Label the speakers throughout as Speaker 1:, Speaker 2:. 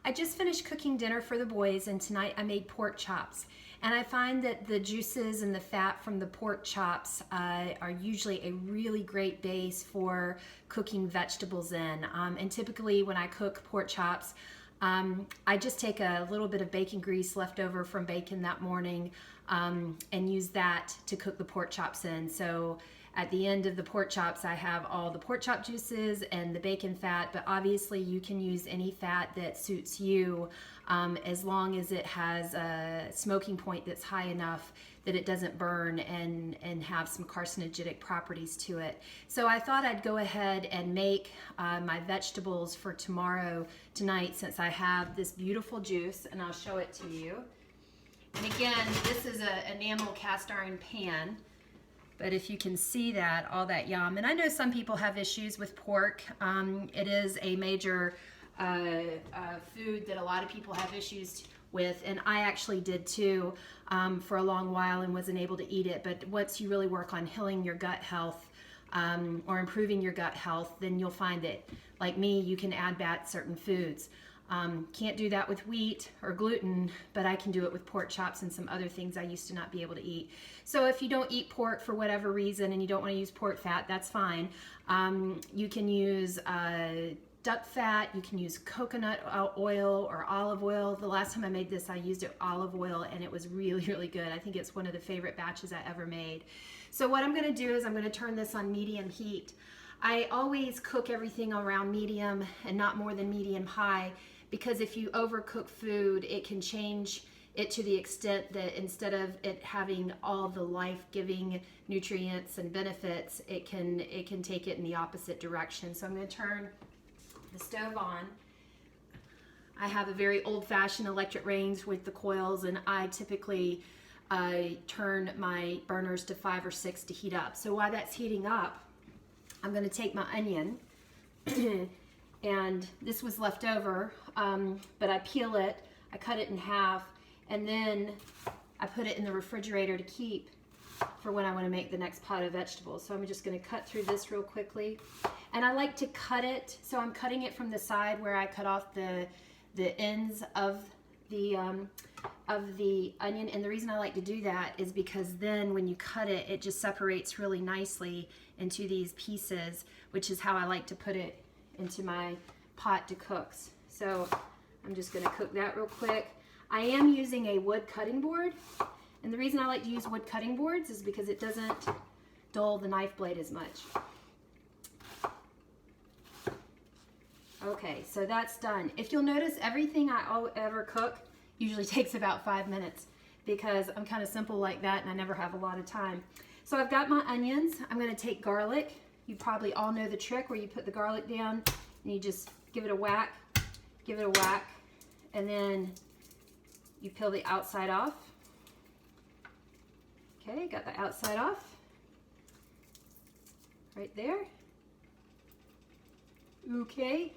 Speaker 1: I just finished cooking dinner for the boys, and tonight I made pork chops. And I find that the juices and the fat from the pork chops are usually a really great base for cooking vegetables in. And typically when I cook pork chops, I just take a little bit of bacon grease left over from bacon that morning and use that to cook the pork chops in. So at the end of the pork chops, I have all the pork chop juices and the bacon fat, but obviously you can use any fat that suits you as long as it has a smoking point that's high enough that it doesn't burn and have some carcinogenic properties to it. So I thought I'd go ahead and make my vegetables for tonight, since I have this beautiful juice, and I'll show it to you. And again, this is an enamel cast iron pan. But if you can see that, all that yum. And I know some people have issues with pork. It is a major food that a lot of people have issues with, and I actually did too for a long while and wasn't able to eat it. But once you really work on healing your gut health or improving your gut health, then you'll find that, like me, you can add back certain foods. Can't do that with wheat or gluten, but I can do it with pork chops and some other things I used to not be able to eat. So if you don't eat pork for whatever reason and you don't want to use pork fat, that's fine. You can use duck fat, you can use coconut oil or olive oil. The last time I made this, I used olive oil, and it was really, really good. I think it's one of the favorite batches I ever made. So what I'm going to do is I'm going to turn this on medium heat. I always cook everything around medium and not more than medium high, because if you overcook food, it can change it to the extent that instead of it having all the life-giving nutrients and benefits, it can take it in the opposite direction. So I'm going to turn the stove on. I have a very old-fashioned electric range with the coils, and I typically turn my burners to 5 or 6 to heat up. So while that's heating up, I'm going to take my onion and this was left over, but I peel it, I cut it in half, and then I put it in the refrigerator to keep for when I want to make the next pot of vegetables. So I'm just going to cut through this real quickly. And I like to cut it, so I'm cutting it from the side where I cut off the ends of the onion. And the reason I like to do that is because then when you cut it, it just separates really nicely into these pieces, which is how I like to put it into my pot to cook. So I'm just going to cook that real quick. I am using a wood cutting board, and the reason I like to use wood cutting boards is because it doesn't dull the knife blade as much. Okay, so that's done. If you'll notice, everything I ever cook usually takes about 5 minutes, because I'm kind of simple like that and I never have a lot of time. So I've got my onions. I'm going to take garlic. You probably all know the trick where you put the garlic down and you just give it a whack, and then you peel the outside off. Okay, got the outside off right there. Okay,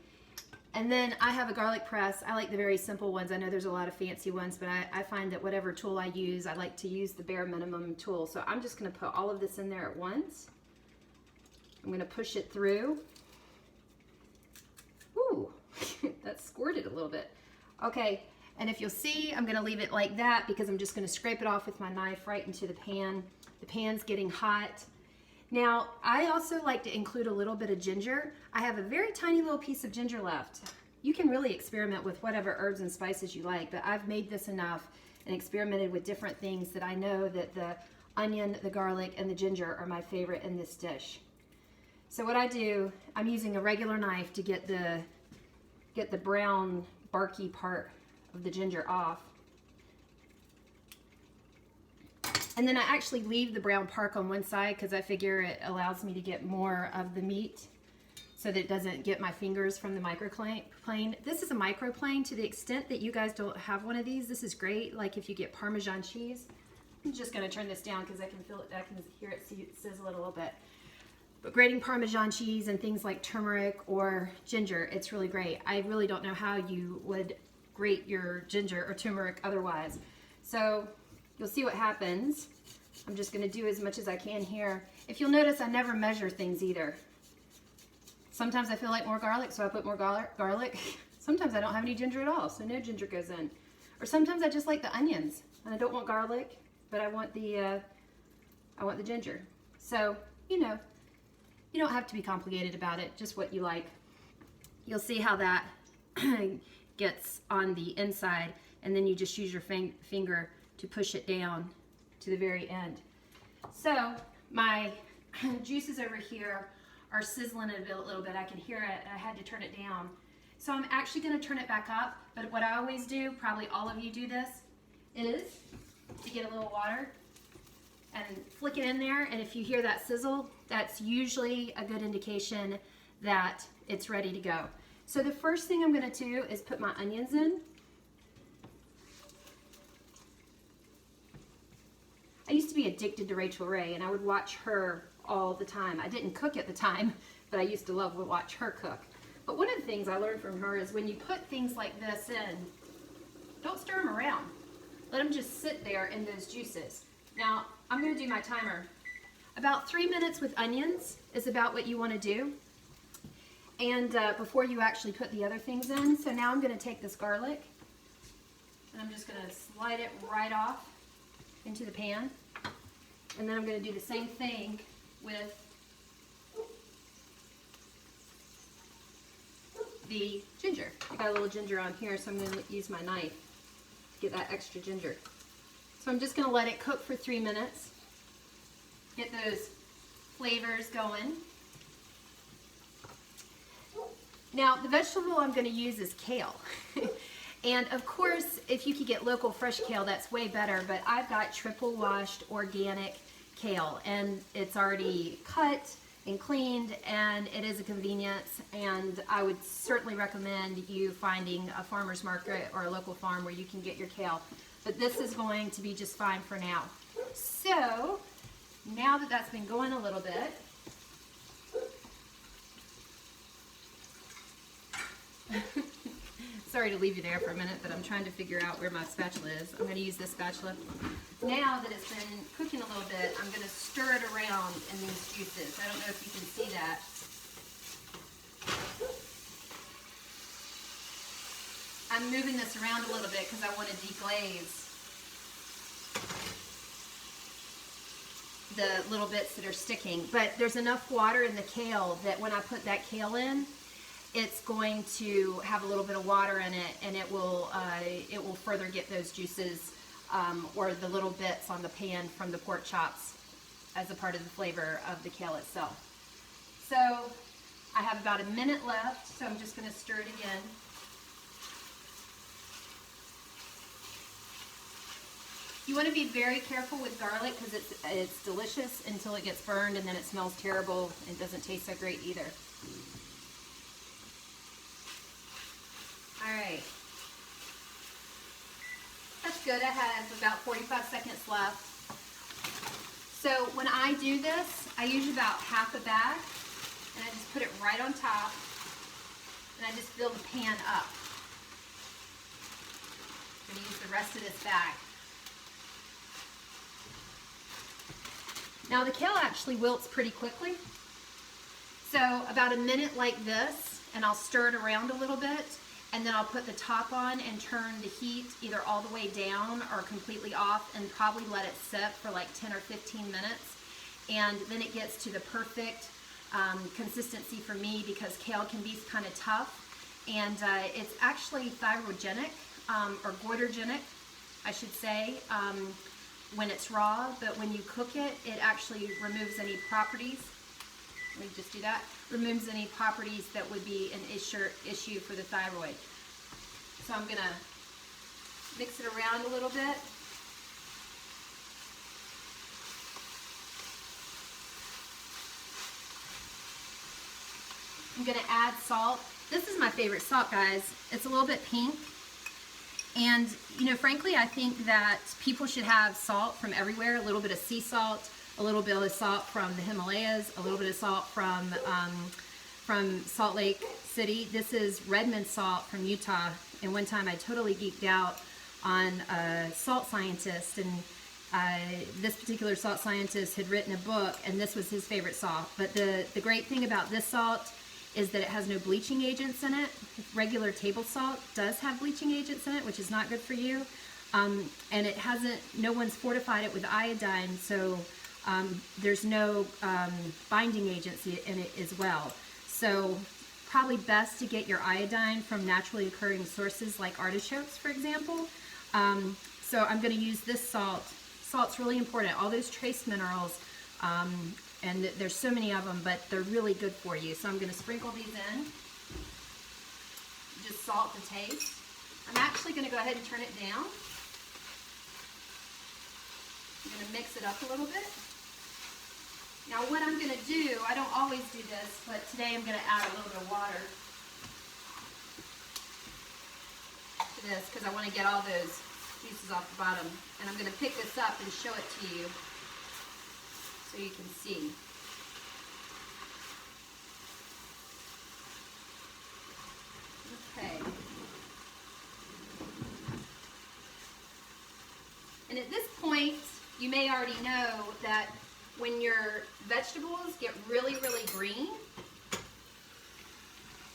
Speaker 1: and then I have a garlic press. I like the very simple ones. I know there's a lot of fancy ones, but I find that whatever tool I use, I like to use the bare minimum tool. So I'm just going to put all of this in there at once. I'm going to push it through. Ooh, that squirted a little bit. Okay, and if you'll see, I'm going to leave it like that because I'm just going to scrape it off with my knife right into the pan. The pan's getting hot. Now, I also like to include a little bit of ginger. I have a very tiny little piece of ginger left. You can really experiment with whatever herbs and spices you like, but I've made this enough and experimented with different things that I know that the onion, the garlic, and the ginger are my favorite in this dish. So what I do, I'm using a regular knife to get the brown barky part of the ginger off. And then I actually leave the brown part on one side because I figure it allows me to get more of the meat so that it doesn't get my fingers from the microplane. This is a microplane. To the extent that you guys don't have one of these, this is great. Like if you get Parmesan cheese. I'm just going to turn this down because I can feel it. I can hear it sizzle a little bit. But grating Parmesan cheese and things like turmeric or ginger, it's really great. I really don't know how you would grate your ginger or turmeric otherwise. So you'll see what happens. I'm just going to do as much as I can here. If you'll notice, I never measure things either. Sometimes I feel like more garlic, so I put more garlic. Sometimes I don't have any ginger at all, so no ginger goes in. Or sometimes I just like the onions and I don't want garlic, but I want the ginger. So, you know, you don't have to be complicated about it, just what you like. You'll see how that gets on the inside, and then you just use your finger to push it down to the very end. So my juices over here are sizzling a little bit. I can hear it, and I had to turn it down. So I'm actually going to turn it back up, but what I always do, probably all of you do this, is to get a little water and flick it in there, and if you hear that sizzle, that's usually a good indication that it's ready to go. So the first thing I'm going to do is put my onions in. I used to be addicted to Rachel Ray, and I would watch her all the time. I didn't cook at the time, but I used to love to watch her cook. But one of the things I learned from her is when you put things like this in, don't stir them around. Let them just sit there in those juices. Now, I'm going to do my timer. About 3 minutes with onions is about what you want to do. And before you actually put the other things in. So now I'm going to take this garlic, and I'm just going to slide it right off into the pan. And then I'm going to do the same thing with the ginger. I got a little ginger on here, so I'm going to use my knife to get that extra ginger. So I'm just going to let it cook for 3 minutes, get those flavors going. Now, the vegetable I'm going to use is kale. And of course, if you could get local fresh kale, that's way better, but I've got triple washed organic kale, and it's already cut and cleaned, and it is a convenience, and I would certainly recommend you finding a farmer's market or a local farm where you can get your kale. But this is going to be just fine for now. So, now that that's been going a little bit, sorry to leave you there for a minute, but I'm trying to figure out where my spatula is. I'm going to use this spatula. Now that it's been cooking a little bit, I'm going to stir it around in these juices. I don't know if you can see that. I'm moving this around a little bit because I want to deglaze the little bits that are sticking. But there's enough water in the kale that when I put that kale in, it's going to have a little bit of water in it, and it will further get those juices or the little bits on the pan from the pork chops as a part of the flavor of the kale itself. So I have about a minute left, so I'm just going to stir it again. You want to be very careful with garlic because it's delicious until it gets burned, and then it smells terrible and doesn't taste so great either. Alright, that's good. I have about 45 seconds left. So when I do this, I use about half a bag, and I just put it right on top, and I just fill the pan up. I'm going to use the rest of this bag. Now the kale actually wilts pretty quickly, so about a minute like this, and I'll stir it around a little bit. And then I'll put the top on and turn the heat either all the way down or completely off, and probably let it sit for like 10 or 15 minutes. And then it gets to the perfect consistency for me, because kale can be kind of tough. And it's actually thyroidogenic, or goitrogenic, I should say, when it's raw. But when you cook it, it actually removes any properties. Let me just do that. Removes any properties that would be an issue for the thyroid. So I'm going to mix it around a little bit. I'm going to add salt. This is my favorite salt, guys. It's a little bit pink. And, you know, frankly, I think that people should have salt from everywhere. A little bit of sea salt, a little bit of salt from the Himalayas, a little bit of salt from Salt Lake City. This is Redmond salt from Utah. And one time I totally geeked out on a salt scientist, and this particular salt scientist had written a book, and this was his favorite salt. But the great thing about this salt is that it has no bleaching agents in it. Regular table salt does have bleaching agents in it, which is not good for you. And it hasn't, no one's fortified it with iodine, so there's no binding agents in it as well. So probably best to get your iodine from naturally occurring sources like artichokes, for example. So I'm going to use this salt. Salt's really important. All those trace minerals, and there's so many of them, but they're really good for you. So I'm going to sprinkle these in. Just salt to taste. I'm actually going to go ahead and turn it down. I'm going to mix it up a little bit. Now what I'm going to do, I don't always do this, but today I'm going to add a little bit of water to this because I want to get all those juices off the bottom. And I'm going to pick this up and show it to you so you can see. Okay. And at this point, you may already know that when your vegetables get really, really green,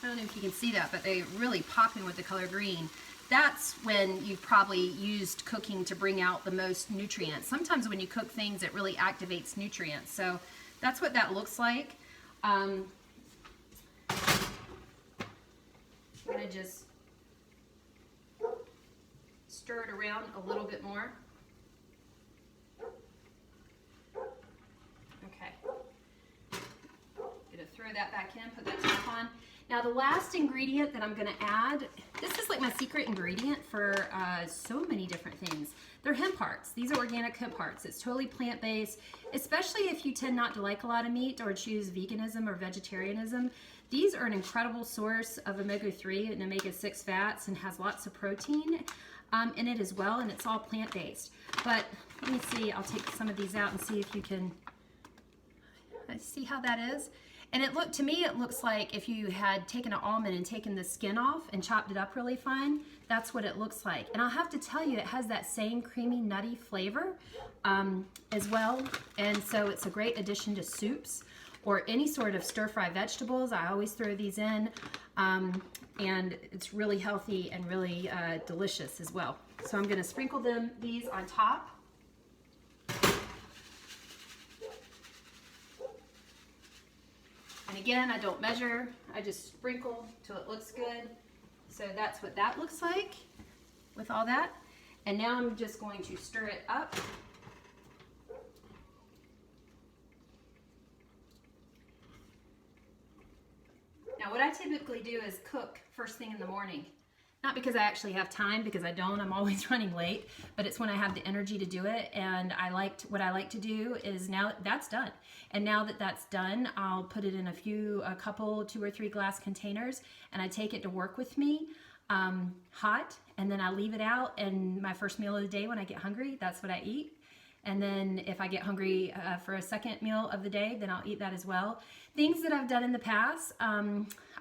Speaker 1: I don't know if you can see that, but they're really popping with the color green. That's when you've probably used cooking to bring out the most nutrients. Sometimes when you cook things, it really activates nutrients. So that's what that looks like. I'm going to just stir it around a little bit more. Throw that back in, put that top on. Now the last ingredient that I'm going to add, this is like my secret ingredient for so many different things. They're hemp hearts. These are organic hemp hearts. It's totally plant-based, especially if you tend not to like a lot of meat or choose veganism or vegetarianism. These are an incredible source of omega-3 and omega-6 fats and has lots of protein in it as well, and it's all plant-based. But let me see, I'll take some of these out and see if you can see how that is. And to me, it looks like if you had taken an almond and taken the skin off and chopped it up really fine, that's what it looks like. And I'll have to tell you, it has that same creamy, nutty flavor as well. And so it's a great addition to soups or any sort of stir-fry vegetables. I always throw these in. And it's really healthy and really delicious as well. So I'm gonna sprinkle these on top. And again, I don't measure, I just sprinkle till it looks good. So that's what that looks like with all that. And now I'm just going to stir it up. Now what I typically do is cook first thing in the morning. Not because I actually have time, because I don't, I'm always running late, but it's when I have the energy to do it. And what I like to do is now that's done. And now that that's done, I'll put it in a couple, 2 or 3 glass containers, and I take it to work with me hot, and then I leave it out, and my first meal of the day when I get hungry, that's what I eat. And then if I get hungry for a second meal of the day, then I'll eat that as well. Things that I've done in the past,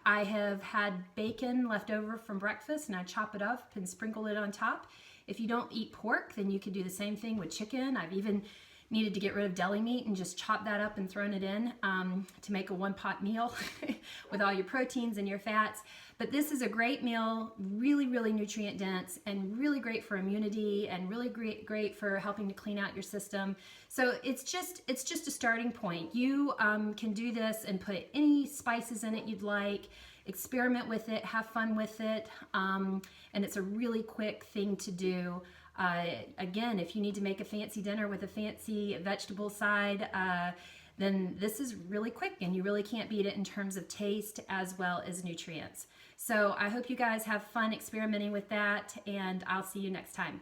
Speaker 1: I have had bacon left over from breakfast and I chop it up and sprinkle it on top. If you don't eat pork, then you could do the same thing with chicken. I've even needed to get rid of deli meat and just chop that up and thrown it in to make a one-pot meal with all your proteins and your fats. But this is a great meal, really, really nutrient dense and really great for immunity and really great for helping to clean out your system. So it's just a starting point. You can do this and put any spices in it you'd like, experiment with it, have fun with it, and it's a really quick thing to do. Again, if you need to make a fancy dinner with a fancy vegetable side, then this is really quick and you really can't beat it in terms of taste as well as nutrients. So I hope you guys have fun experimenting with that, and I'll see you next time.